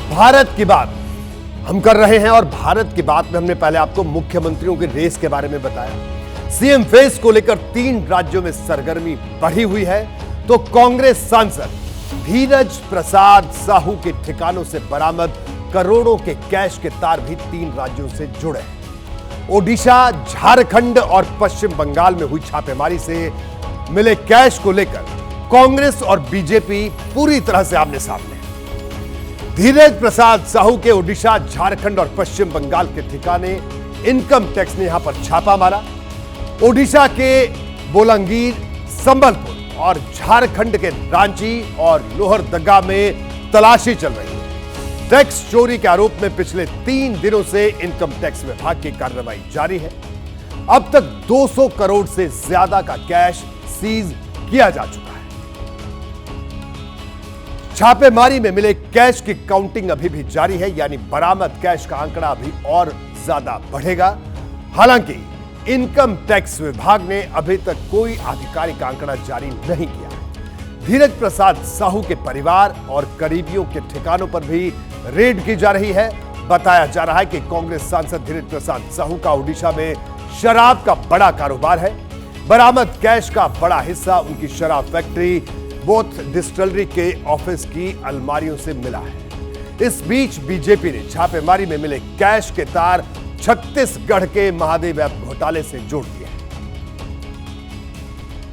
भारत की बात हम कर रहे हैं और भारत की बात में हमने पहले आपको मुख्यमंत्रियों की रेस के बारे में बताया। सीएम फेस को लेकर 3 राज्यों में सरगर्मी बढ़ी हुई है, तो कांग्रेस सांसद धीरज प्रसाद साहू के ठिकानों से बरामद करोड़ों के कैश के तार भी 3 राज्यों से जुड़े हैं। ओडिशा, झारखंड और पश्चिम बंगाल में हुई छापेमारी से मिले कैश को लेकर कांग्रेस और बीजेपी पूरी तरह से आमने सामने है। धीरज प्रसाद साहू के ओडिशा, झारखंड और पश्चिम बंगाल के ठिकाने इनकम टैक्स ने यहां पर छापा मारा। ओडिशा के बोलांगीर, संबलपुर और झारखंड के रांची और लोहरदगा में तलाशी चल रही है। टैक्स चोरी के आरोप में पिछले 3 दिनों से इनकम टैक्स विभाग की कार्रवाई जारी है। अब तक 200 करोड़ से ज्यादा का कैश सीज किया जा चुका है। छापेमारी में मिले कैश की काउंटिंग अभी भी जारी है, यानी बरामद कैश का आंकड़ा अभी और ज्यादा बढ़ेगा। हालांकि इनकम टैक्स विभाग ने अभी तक कोई आधिकारिक आंकड़ा जारी नहीं किया है। धीरज प्रसाद साहू के परिवार और करीबियों के ठिकानों पर भी रेड की जा रही है। बताया जा रहा है कि कांग्रेस सांसद धीरज प्रसाद साहू का ओडिशा में शराब का बड़ा कारोबार है। बरामद कैश का बड़ा हिस्सा उनकी शराब फैक्ट्री बोथ डिस्टिलरी के ऑफिस की अलमारियों से मिला है। इस बीच बीजेपी ने छापेमारी में मिले कैश के तार छत्तीसगढ़ के महादेव ऐप घोटाले से जोड़ दिए।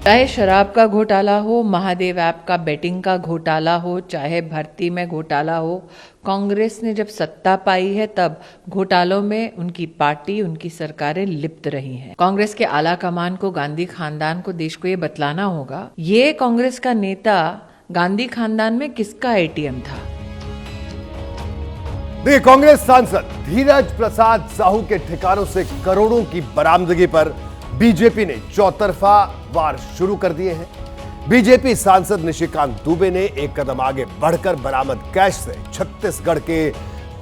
चाहे शराब का घोटाला हो, महादेव ऐप का बेटिंग का घोटाला हो, चाहे भर्ती में घोटाला हो, कांग्रेस ने जब सत्ता पाई है तब घोटालों में उनकी पार्टी, उनकी सरकारें लिप्त रही हैं। कांग्रेस के आला कमान को, गांधी खानदान को, देश को ये बतलाना होगा, ये कांग्रेस का नेता गांधी खानदान में किसका एटीएम था। देखिए, कांग्रेस सांसद धीरज प्रसाद साहू के ठिकानों से करोड़ों की बरामदगी पर बीजेपी ने चौतरफा वार शुरू कर दिए हैं। बीजेपी सांसद निशिकांत दुबे ने एक कदम आगे बढ़कर बरामद कैश से छत्तीसगढ़ के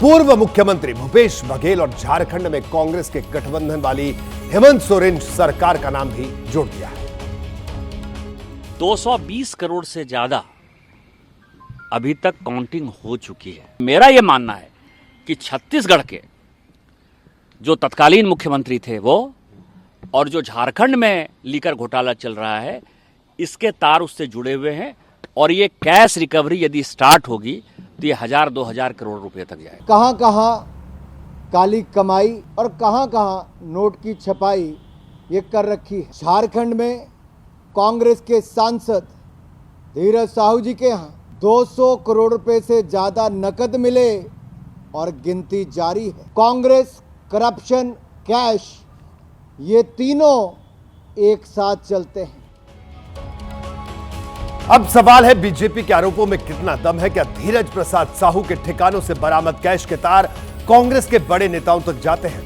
पूर्व मुख्यमंत्री भूपेश बघेल और झारखंड में कांग्रेस के गठबंधन वाली हेमंत सोरेन सरकार का नाम भी जोड़ दिया है। 220 करोड़ से ज्यादा अभी तक काउंटिंग हो चुकी है। मेरा यह मानना है कि छत्तीसगढ़ के जो तत्कालीन मुख्यमंत्री थे वो, और जो झारखंड में लीकर घोटाला चल रहा है, इसके तार उससे जुड़े हुए हैं। और ये कैश रिकवरी यदि स्टार्ट होगी तो ये 1000-2000 करोड़ रुपए तक जाएगा। कहां कहां काली कमाई और कहां कहां नोट की छपाई ये कर रखी है। झारखंड में कांग्रेस के सांसद धीरज साहू जी के यहाँ 200 करोड़ रुपए से ज्यादा नकद मिले और गिनती जारी है। कांग्रेस, करप्शन, कैश, ये तीनों एक साथ चलते हैं। अब सवाल है, बीजेपी के आरोपों में कितना दम है? क्या धीरज प्रसाद साहू के ठिकानों से बरामद कैश के तार कांग्रेस के बड़े नेताओं तक जाते हैं?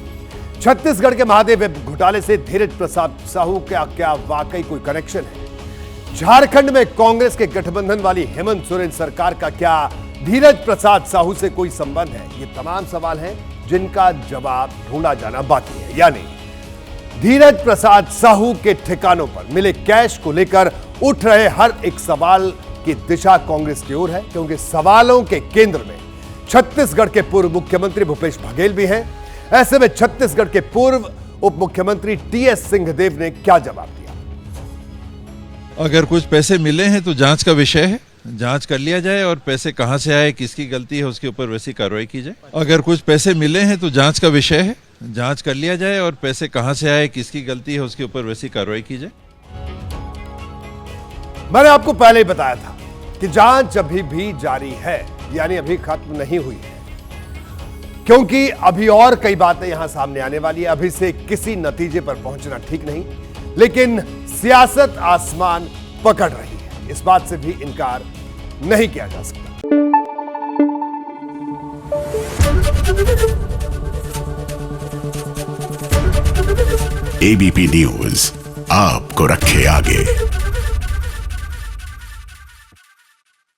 छत्तीसगढ़ के महादेव घोटाले से धीरज प्रसाद साहू का क्या वाकई कोई कनेक्शन है? झारखंड में कांग्रेस के गठबंधन वाली हेमंत सोरेन सरकार का क्या धीरज प्रसाद साहू से कोई संबंध है? ये तमाम सवाल हैं जिनका जवाब ढूंढा जाना बाकी है। यानी धीरज प्रसाद साहू के ठिकानों पर मिले कैश को लेकर उठ रहे हर एक सवाल की दिशा कांग्रेस की ओर है, क्योंकि सवालों के केंद्र में छत्तीसगढ़ के पूर्व मुख्यमंत्री भूपेश बघेल भी हैं। ऐसे में छत्तीसगढ़ के पूर्व उप मुख्यमंत्री टीएस सिंहदेव ने क्या जवाब दिया? अगर कुछ पैसे मिले हैं तो जांच का विषय है, जांच कर लिया जाए और पैसे कहां से आए, किसकी गलती है, उसके ऊपर वैसी कार्रवाई की जाए। अगर कुछ पैसे मिले हैं तो जांच का विषय है, जांच कर लिया जाए और पैसे कहां से आए, किसकी गलती है, उसके ऊपर वैसी कार्रवाई की जाए। मैंने आपको पहले ही बताया था कि जांच अभी भी जारी है, यानी अभी खत्म नहीं हुई है, क्योंकि अभी और कई बातें यहां सामने आने वाली है। अभी से किसी नतीजे पर पहुंचना ठीक नहीं, लेकिन सियासत आसमान पकड़ रही है, इस बात से भी इनकार नहीं किया जा सकता। एबीपी न्यूज आपको रखे आगे।